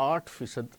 8%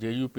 JUP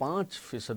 5%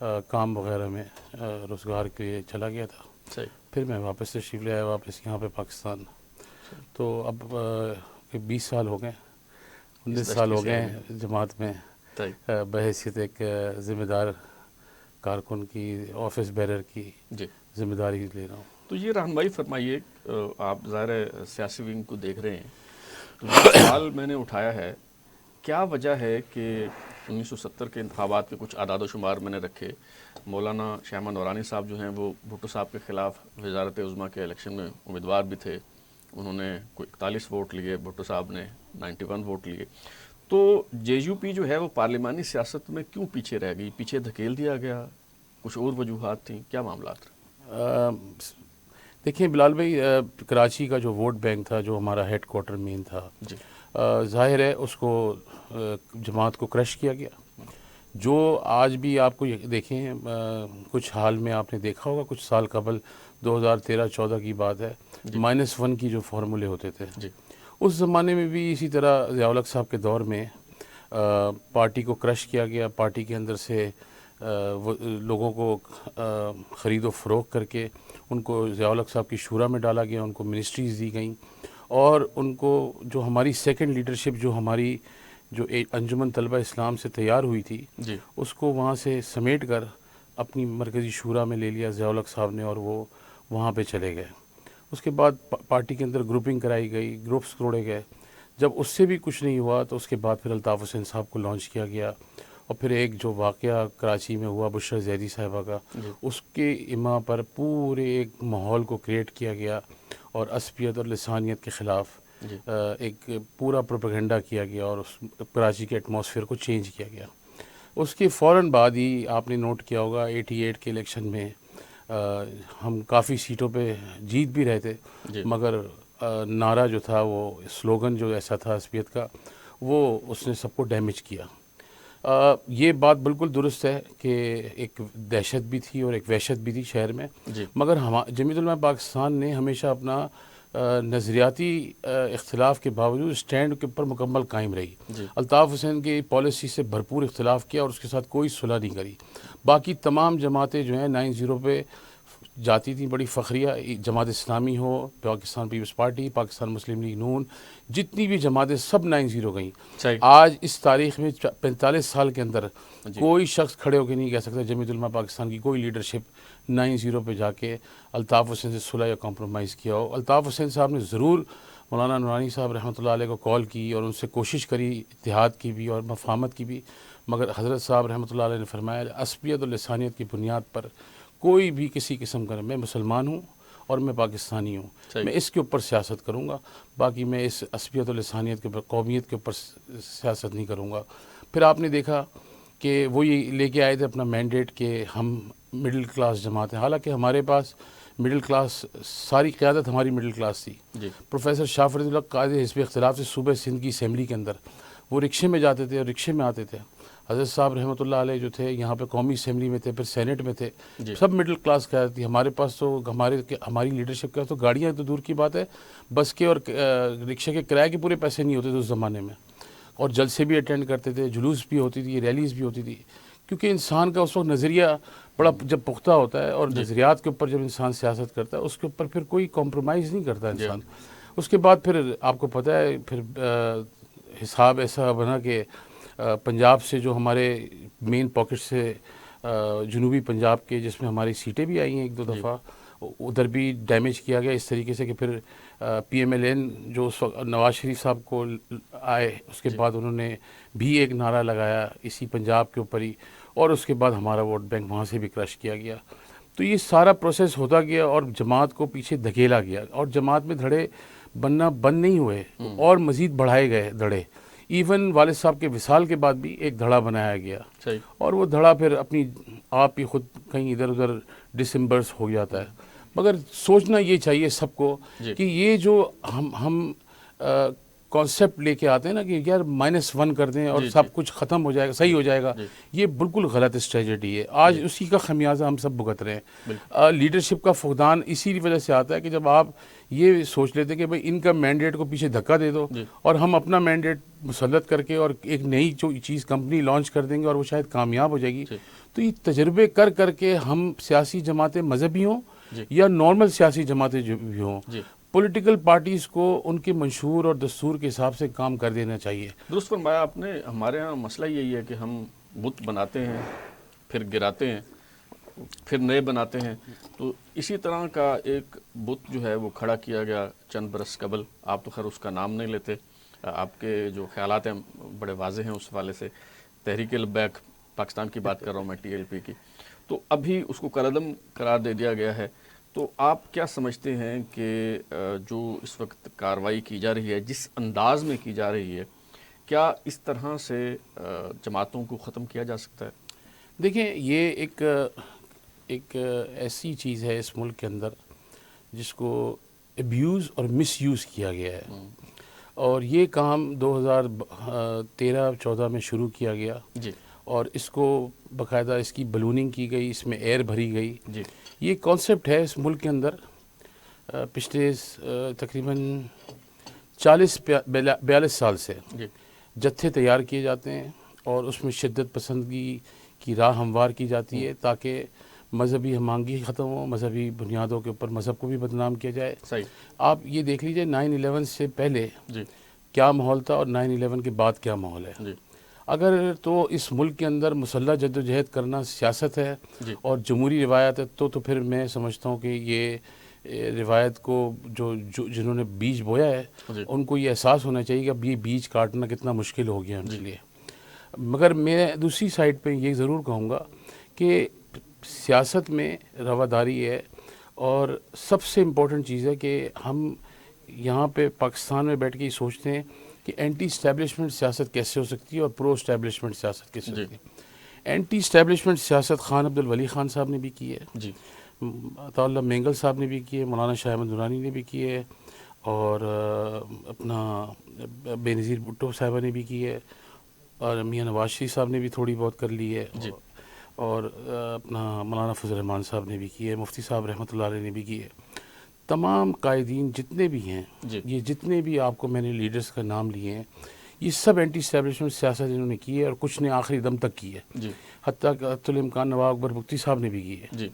کام وغیرہ میں روزگار کے لیے چلا گیا تھا. صحیح. پھر میں واپس تشریف لے آیا واپس یہاں پہ پاکستان. تو اب 20 سال ہو گئے, 19 سال ہو گئے ہیں جماعت میں بحیثیت ایک ذمہ دار کارکن کی, آفس بیرر کی ذمہ داری لے رہا ہوں. تو یہ رہنمائی فرمائیے, آپ ظاہر سیاسی ونگ کو دیکھ رہے ہیں, تو یہ سوال میں نے اٹھایا ہے, کیا وجہ ہے کہ 1970 کے انتخابات کے کچھ اعداد و شمار میں نے رکھے, مولانا شاہ احمد نورانی صاحب جو ہیں وہ بھٹو صاحب کے خلاف وزارت عظمیٰ کے الیکشن میں امیدوار بھی تھے, انہوں نے کوئی 41 ووٹ لیے, بھٹو صاحب نے 91 ووٹ لیے. تو جے یو پی جو ہے وہ پارلیمانی سیاست میں کیوں پیچھے رہ گئی, پیچھے دھکیل دیا گیا, کچھ اور وجوہات تھیں, کیا معاملات؟ دیکھیں بلال بھائی, کراچی کا جو ووٹ بینک تھا, جو ہمارا ہیڈ کوارٹر مین تھا, ظاہر ہے اس کو جماعت کو کرش کیا گیا. جو آج بھی آپ کو دیکھیں, کچھ حال میں آپ نے دیکھا ہوگا, کچھ سال قبل 2013-14 کی بات ہے, -1 کی جو فارمولے ہوتے تھے, اس زمانے میں بھی اسی طرح ضیاء الحق صاحب کے دور میں پارٹی کو کرش کیا گیا. پارٹی کے اندر سے لوگوں کو خرید و فروخت کر کے ان کو ضیاء الحق صاحب کی شورا میں ڈالا گیا, ان کو منسٹریز دی گئیں, اور ان کو جو ہماری سیکنڈ لیڈرشپ جو ہماری جو انجمن طلبہ اسلام سے تیار ہوئی تھی, اس کو وہاں سے سمیٹ کر اپنی مرکزی شورا میں لے لیا ضیاء الحق صاحب نے, اور وہ وہاں پہ چلے گئے. اس کے بعد پارٹی کے اندر گروپنگ کرائی گئی, گروپس توڑے گئے. جب اس سے بھی کچھ نہیں ہوا تو اس کے بعد پھر الطاف حسین صاحب کو لانچ کیا گیا, اور پھر ایک جو واقعہ کراچی میں ہوا بشرا زیدی صاحبہ کا, اس کے اما پر پورے ایک ماحول کو کریٹ کیا گیا, اور عصبیت اور لسانیت کے خلاف ایک پورا پروپیگنڈا کیا گیا, اور اس کراچی کے ایٹماسفیئر کو چینج کیا گیا. اس کے فوراً بعد ہی آپ نے نوٹ کیا ہوگا 88 کے الیکشن میں ہم کافی سیٹوں پہ جیت بھی رہے تھے, مگر نعرہ جو تھا, وہ سلوگن جو ایسا تھا عصبیت کا, وہ اس نے سب کو ڈیمیج کیا. یہ بات بالکل درست ہے کہ ایک دہشت بھی تھی اور ایک وحشت بھی تھی شہر میں, مگر جمعیت علماء پاکستان نے ہمیشہ اپنا نظریاتی اختلاف کے باوجود اسٹینڈ کے اوپر مکمل قائم رہی. الطاف حسین کی پالیسی سے بھرپور اختلاف کیا اور اس کے ساتھ کوئی صلح نہیں کری. باقی تمام جماعتیں جو ہیں 9-0 پہ جاتی تھیں, بڑی فخریہ, جماعت اسلامی ہو, پاکستان پیپلز پارٹی, پاکستان مسلم لیگ نون, جتنی بھی جماعتیں سب 9-0 گئیں. آج اس تاریخ میں 45 سال کے اندر کوئی شخص کھڑے ہو کے نہیں کہہ سکتا جمعیت علماء پاکستان کی کوئی لیڈرشپ 9-0 پہ جا کے الطاف حسین سے صلح یا کمپرومائز کیا ہو. الطاف حسین صاحب نے ضرور مولانا نورانی صاحب رحمۃ اللہ علیہ کو کال کی اور ان سے کوشش کری اتحاد کی بھی اور مفاہمت کی بھی, مگر حضرت صاحب رحمۃ اللہ علیہ نے فرمایا عصبیت اور لسانیت کی بنیاد پر کوئی بھی کسی قسم کا, میں مسلمان ہوں اور میں پاکستانی ہوں, میں اس کے اوپر سیاست کروں گا, باقی میں اس عصبیت اور لسانیت کے اوپر, قومیت کے اوپر سیاست نہیں کروں گا. پھر آپ نے دیکھا کہ وہ یہ لے کے آئے تھے اپنا مینڈیٹ کہ ہم مڈل کلاس جماعت ہیں, حالانکہ ہمارے پاس مڈل کلاس, ساری قیادت ہماری مڈل کلاس تھی. پروفیسر شاہ فرید اللہ قائد حزب اختلاف سے صوبہ سندھ کی اسمبلی کے اندر وہ رکشے میں جاتے تھے اور رکشے میں آتے تھے. حضرت صاحب رحمۃ اللہ علیہ جو تھے یہاں پہ قومی اسمبلی میں تھے, پھر سینٹ میں تھے, سب مڈل کلاس قیادت تھی. ہمارے پاس تو ہماری لیڈرشپ کا تو گاڑیاں تو دور کی بات ہے, بس کے اور رکشے کے کرائے کے پورے پیسے نہیں ہوتے تھے اس زمانے میں, اور جلسے بھی اٹینڈ کرتے تھے, جلوس بھی ہوتی تھی, ریلیز بھی ہوتی تھی, کیونکہ انسان کا اس وقت نظریہ بڑا جب پختہ ہوتا ہے اور نظریات کے اوپر جب انسان سیاست کرتا ہے اس کے اوپر پھر کوئی کمپرومائز نہیں کرتا انسان. اس کے بعد پھر آپ کو پتہ ہے پھر حساب ایسا بنا کہ پنجاب سے جو ہمارے مین پاکٹ سے جنوبی پنجاب کے, جس میں ہماری سیٹیں بھی آئی ہیں 1-2 دفعہ, ادھر بھی ڈیمیج کیا گیا اس طریقے سے کہ پھر پی ایم ایل این جو اس وقت نواز شریف صاحب کو آئے, اس کے بعد انہوں نے بھی ایک نعرہ لگایا اسی پنجاب کے اوپر ہی, اور اس کے بعد ہمارا ووٹ بینک وہاں سے بھی کرش کیا گیا. تو یہ سارا پروسیس ہوتا گیا اور جماعت کو پیچھے دھکیلا گیا, اور جماعت میں دھڑے بننا بند نہیں ہوئے اور مزید بڑھائے گئے دھڑے. ایون والد صاحب کے وصال کے بعد بھی ایک دھڑا بنایا گیا, اور وہ دھڑا پھر اپنی آپ ہی خود کہیں ادھر ادھر ڈسمبرس ہو جاتا ہے. مگر سوچنا یہ چاہیے سب کو کہ یہ جو ہم کانسیپٹ لے کے آتے ہیں نا کہ یار -1 کر دیں اور سب کچھ ختم ہو جائے گا، صحیح ہو جائے گا، یہ بالکل غلط اسٹریٹجی ہے. آج اسی کا خمیازہ ہم سب بھگت رہے ہیں. لیڈرشپ کا فقدان اسی وجہ سے آتا ہے کہ جب آپ یہ سوچ لیتے ہیں کہ بھائی ان کا مینڈیٹ کو پیچھے دھکا دے دو اور ہم اپنا مینڈیٹ مسلط کر کے اور ایک نئی چیز کمپنی لانچ کر دیں گے اور وہ شاید کامیاب ہو جائے گی. تو یہ تجربے کر کے ہم سیاسی جماعتیں مذہبی ہوں یا نارمل سیاسی جماعتیں جو بھی ہوں، پولیٹیکل پارٹیز کو ان کے منشور اور دستور کے حساب سے کام کر دینا چاہیے. درست فرمایا آپ نے. ہمارے ہاں مسئلہ یہی ہے کہ ہم بت بناتے ہیں، پھر گراتے ہیں، پھر نئے بناتے ہیں. تو اسی طرح کا ایک بت جو ہے وہ کھڑا کیا گیا چند برس قبل. آپ تو خیر اس کا نام نہیں لیتے، آپ کے جو خیالات ہیں بڑے واضح ہیں اس حوالے سے. تحریک لبیک پاکستان کی بات کر رہا ہوں میں، TLP کی. تو ابھی اس کو کالعدم قرار دے دیا گیا ہے. تو آپ کیا سمجھتے ہیں کہ جو اس وقت کارروائی کی جا رہی ہے، جس انداز میں کی جا رہی ہے، کیا اس طرح سے جماعتوں کو ختم کیا جا سکتا ہے؟ دیکھیں، یہ ایک ایسی چیز ہے اس ملک کے اندر جس کو ابیوز اور مس یوز کیا گیا ہے، اور یہ کام 2013-14 میں شروع کیا گیا اور اس کو باقاعدہ اس کی بلوننگ کی گئی، اس میں ایئر بھری گئی. یہ کانسیپٹ ہے اس ملک کے اندر پچھلے تقریباً 40-42 سال سے جتھے تیار کیے جاتے ہیں اور اس میں شدت پسندگی کی راہ ہموار کی جاتی ہے تاکہ مذہبی ہم آہنگی ختم ہو، مذہبی بنیادوں کے اوپر مذہب کو بھی بدنام کیا جائے. آپ یہ دیکھ لیجئے 9/11 سے پہلے کیا ماحول تھا اور 9/11 کے بعد کیا ماحول ہے. اگر تو اس ملک کے اندر مسلح جدوجہد کرنا سیاست ہے اور جمہوری روایت ہے تو پھر میں سمجھتا ہوں کہ یہ روایت کو جنہوں نے بیج بویا ہے ان کو یہ احساس ہونا چاہیے کہ اب یہ بیج کاٹنا کتنا مشکل ہو گیا ان کے لیے. مگر میں دوسری سائڈ پہ یہ ضرور کہوں گا کہ سیاست میں رواداری ہے، اور سب سے امپورٹنٹ چیز ہے کہ ہم یہاں پہ پاکستان میں بیٹھ کے یہ سوچتے ہیں کہ اینٹی اسٹیبلشمنٹ سیاست کیسے ہو سکتی ہے اور پرو اسٹیبلشمنٹ سیاست کیسے ہو سکتی ہے. اینٹی اسٹیبلشمنٹ سیاست خان عبد الولی خان صاحب نے بھی کی ہے، عطا اللہ مینگل صاحب نے بھی کی ہے، مولانا شاہ احمد نورانی نے بھی کی ہے، اور اپنا بے نظیر بھٹو صاحبہ نے بھی کی ہے، اور میاں نواز شریف صاحب نے بھی تھوڑی بہت کر لی ہے، اور اپنا مولانا فضل الرحمان صاحب نے بھی کی ہے، مفتی صاحب رحمۃ اللہ علیہ نے بھی کی ہے. تمام قائدین جتنے بھی ہیں، یہ جتنے بھی آپ کو میں نے لیڈرز کا نام لیے ہیں، یہ سب اینٹی اسٹیبلشمنٹ سیاست انہوں نے کی ہے، اور کچھ نے آخری دم تک کی ہے، حتیٰ کہ حتی الامکان نواب اکبر بگٹی صاحب نے بھی کی ہے.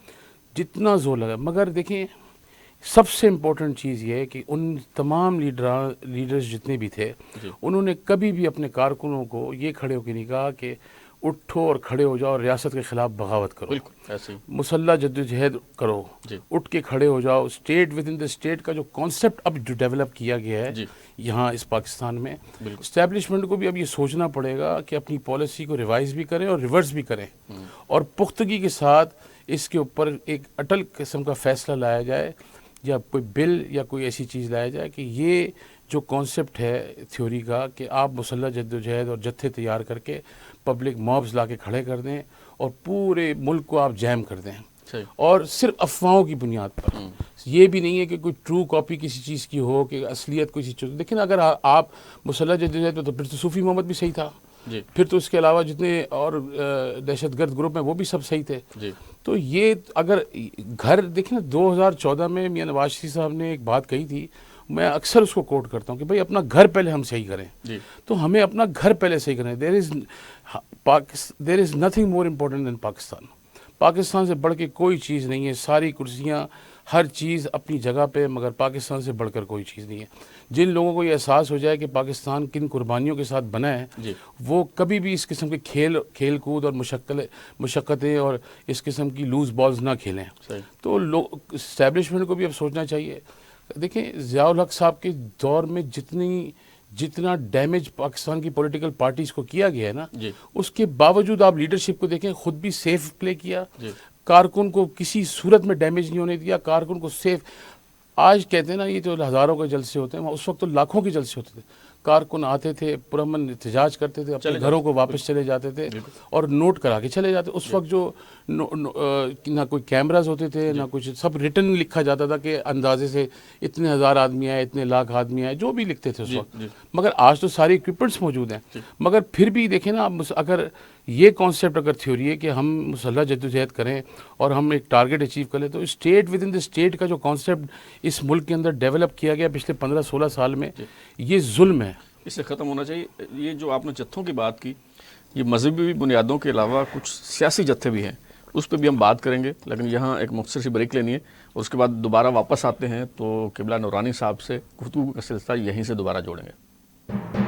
جتنا زور لگا. مگر دیکھیں، سب سے امپورٹنٹ چیز یہ ہے کہ ان تمام لیڈرز جتنے بھی تھے انہوں نے کبھی بھی اپنے کارکنوں کو یہ کھڑے ہو کے نہیں کہا کہ اٹھو اور کھڑے ہو جاؤ اور ریاست کے خلاف بغاوت کرو، مسلح جدوجہد کرو، اٹھ کے کھڑے ہو جاؤ. State with in the state کا جو کانسیپٹ اب جو ڈیولپ کیا گیا ہے یہاں اس پاکستان میں، اسٹیبلشمنٹ کو بھی اب یہ سوچنا پڑے گا کہ اپنی پالیسی کو ریوائز بھی کریں اور ریورس بھی کریں، اور پختگی کے ساتھ اس کے اوپر ایک اٹل قسم کا فیصلہ لایا جائے، یا کوئی بل یا کوئی ایسی چیز لایا جائے کہ یہ جو کانسیپٹ ہے تھیوری کا کہ آپ مسلح جدوجہد اور جتھے تیار کر کے پبلک مابز لا کے کھڑے کر دیں اور پورے ملک کو آپ جیم کر دیں، اور صرف افواہوں کی بنیاد پر. یہ بھی نہیں ہے کہ کوئی ٹرو کاپی کسی چیز کی ہو، کہ اصلیت کوئی چیز. لیکن اگر آپ مسلح جدوجہد میں تو پھر تو صوفی محمد بھی صحیح تھا، پھر تو اس کے علاوہ جتنے اور دہشت گرد گروپ ہیں وہ بھی سب صحیح تھے. تو یہ اگر گھر دیکھیں نا، 2014 میں میاں نواز شریف صاحب نے ایک بات کہی تھی، میں اکثر اس کو کوٹ کرتا ہوں کہ بھائی اپنا گھر پہلے ہم صحیح کریں. تو ہمیں اپنا گھر پہلے صحیح کریں. دیر از نتھنگ مور امپورٹنٹ دین پاکستان. پاکستان سے بڑھ کے کوئی چیز نہیں ہے. ساری کرسیاں، ہر چیز اپنی جگہ پہ، مگر پاکستان سے بڑھ کر کوئی چیز نہیں ہے. جن لوگوں کو یہ احساس ہو جائے کہ پاکستان کن قربانیوں کے ساتھ بنا ہے، وہ کبھی بھی اس قسم کے کھیل کود اور مشقتیں اور اس قسم کی لوز بالز نہ کھیلیں. تو اسٹیبلشمنٹ کو بھی اب سوچنا چاہیے. دیکھیں، ضیاء الحق صاحب کے دور میں جتنا ڈیمیج پاکستان کی پولیٹیکل پارٹیز کو کیا گیا ہے نا، اس کے باوجود آپ لیڈرشپ کو دیکھیں، خود بھی سیف پلے کیا، کارکن کو کسی صورت میں ڈیمیج نہیں ہونے دیا، کارکن کو سیف. آج کہتے ہیں نا یہ تو ہزاروں کے جلسے ہوتے ہیں، اس وقت تو لاکھوں کے جلسے ہوتے تھے. کارکن آتے تھے، پرامن احتجاج کرتے تھے، اپنے گھروں کو واپس چلے جاتے تھے اور نوٹ کرا کے چلے جاتے. اس وقت جو نہ کوئی کیمراز ہوتے تھے نہ کچھ، سب ریٹن لکھا جاتا تھا کہ اندازے سے اتنے ہزار آدمی آئے، اتنے لاکھ آدمی آئے، جو بھی لکھتے تھے اس وقت. مگر آج تو سارے اکوپمنٹس موجود ہیں. مگر پھر بھی دیکھیں نا، اگر یہ کانسیپٹ اگر تھیوری ہے کہ ہم مسلح جدوجہد کریں اور ہم ایک ٹارگیٹ اچیو کر لیں، تو state with in the state کا جو کانسیپٹ اس ملک کے اندر ڈیولپ کیا گیا پچھلے 15-16 سال میں، یہ ظلم ہے. اس سے ختم ہونا چاہیے. یہ جو آپ نے جتھوں کی بات کی، یہ مذہبی بنیادوں کے علاوہ کچھ سیاسی جتھے بھی ہیں، اس پہ بھی ہم بات کریں گے. لیکن یہاں ایک مختصر سی بریک لینی ہے اور اس کے بعد دوبارہ واپس آتے ہیں تو قبلہ نورانی صاحب سے گفتگو کا سلسلہ یہیں سے دوبارہ جوڑیں گے.